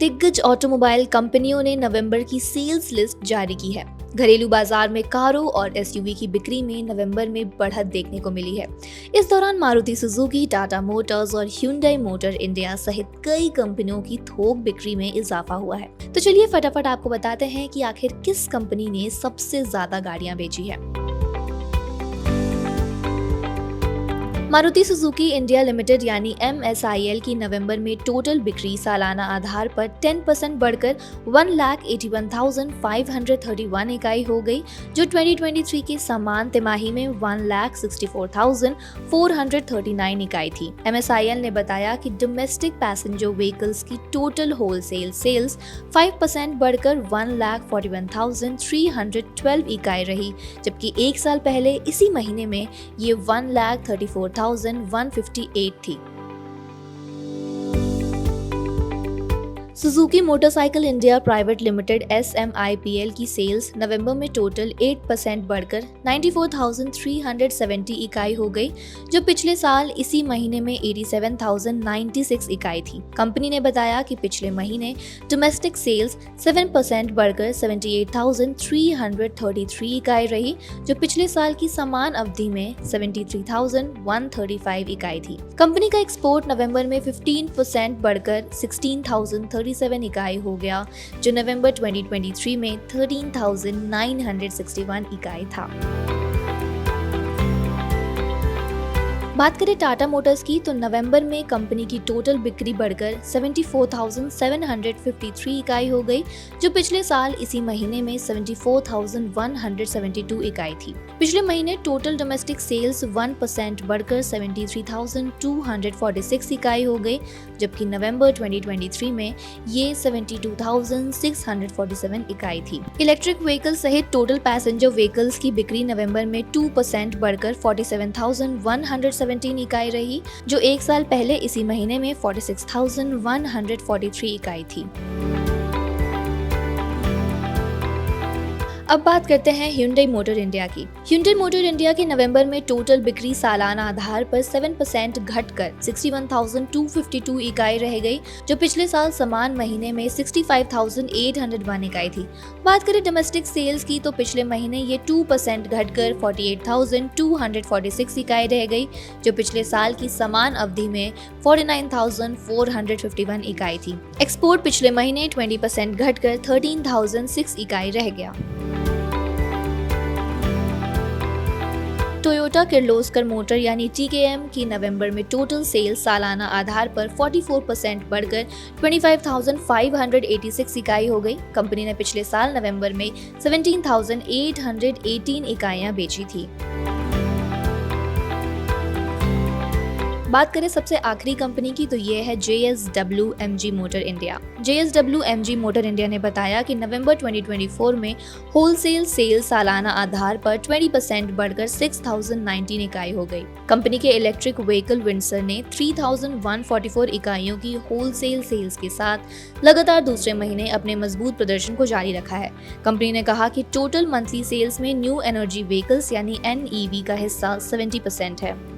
दिग्गज ऑटोमोबाइल कंपनियों ने नवंबर की सेल्स लिस्ट जारी की है। घरेलू बाजार में कारों और एसयूवी की बिक्री में नवंबर में बढ़त देखने को मिली है। इस दौरान मारुति सुजुकी, टाटा मोटर्स और ह्युंडई मोटर इंडिया सहित कई कंपनियों की थोक बिक्री में इजाफा हुआ है। तो चलिए फटाफट आपको बताते हैं कि आखिर किस कंपनी ने सबसे ज्यादा गाड़ियां बेची है। मारुति सुजुकी इंडिया लिमिटेड यानी MSIL की नवंबर में टोटल बिक्री सालाना आधार पर 10% बढ़कर 1,81,531 इकाई हो गई, जो 2023 के समान तिमाही में 1,64,439 इकाई थी। MSIL ने बताया कि डोमेस्टिक पैसेंजर व्हीकल्स की टोटल होलसेल सेल्स 5% बढ़कर 1,41,312 इकाई रही, जबकि एक साल पहले इसी महीने में ये 1,34,158 थी। Suzuki motorcycle India private limited SMIPL की सेल्स नवंबर में टोटल 8% बढ़कर 94,370 इकाई हो गई, जो पिछले साल इसी महीने में 87,096 इकाई थी। कंपनी ने बताया कि पिछले महीने डोमेस्टिक सेल्स 7% बढ़कर 78,333 इकाई रही, जो पिछले साल की समान अवधि में 73,135 इकाई थी। कंपनी का एक्सपोर्ट नवंबर में 15% बढ़कर 16,037 इकाई हो गया, जो नवंबर 2023 में 13,961 इकाई था। बात करें टाटा मोटर्स की तो नवंबर में कंपनी की टोटल बिक्री बढ़कर 74,753 इकाई हो गई, जो पिछले साल इसी महीने में 74,172 इकाई थी। पिछले महीने टोटल डोमेस्टिक सेल्स 1% बढ़कर 73,246 इकाई हो गई, जबकि नवंबर 2023 में ये 72,647 इकाई थी। इलेक्ट्रिक व्हीकल सहित टोटल पैसेंजर व्हीकल्स की बिक्री नवंबर में 2% बढ़कर 47,117 इकाई रही, जो एक साल पहले इसी महीने में 46,143 इकाई थी। अब बात करते हैं ह्युंडई मोटर इंडिया की। ह्युंडई मोटर इंडिया की नवंबर में टोटल बिक्री सालाना आधार पर 7% घटकर 61,252 इकाई रह गई, जो पिछले साल समान महीने में 65,801 इकाई थी। बात करें डोमेस्टिक सेल्स की तो पिछले महीने ये 2% घटकर 48,246 इकाई रह गई, जो पिछले साल की समान अवधि में 49,451 इकाई थी। एक्सपोर्ट पिछले महीने 20% घटकर 13,006 इकाई रह गया। टोयोटा किर्लोस्कर मोटर यानी TKM की नवंबर में टोटल सेल्स सालाना आधार पर 44% बढ़कर 25,586 इकाई हो गई। कंपनी ने पिछले साल नवंबर में 17,818 इकाइयां बेची थी। बात करें सबसे आखिरी कंपनी की तो ये है JSW MG motor India. JSW MG motor India ने बताया कि नवंबर 2024 में होलसेल सेल सालाना आधार पर 20% बढ़कर 6,019 इकाई हो गई। कंपनी के इलेक्ट्रिक व्हीकल विंडसर ने 3,144 इकाइयों की होलसेल सेल्स के साथ लगातार दूसरे महीने अपने मजबूत प्रदर्शन को जारी रखा है। कंपनी ने कहा कि टोटल मंथली सेल्स में न्यू एनर्जी व्हीकल्स यानी NEV का हिस्सा 70% है।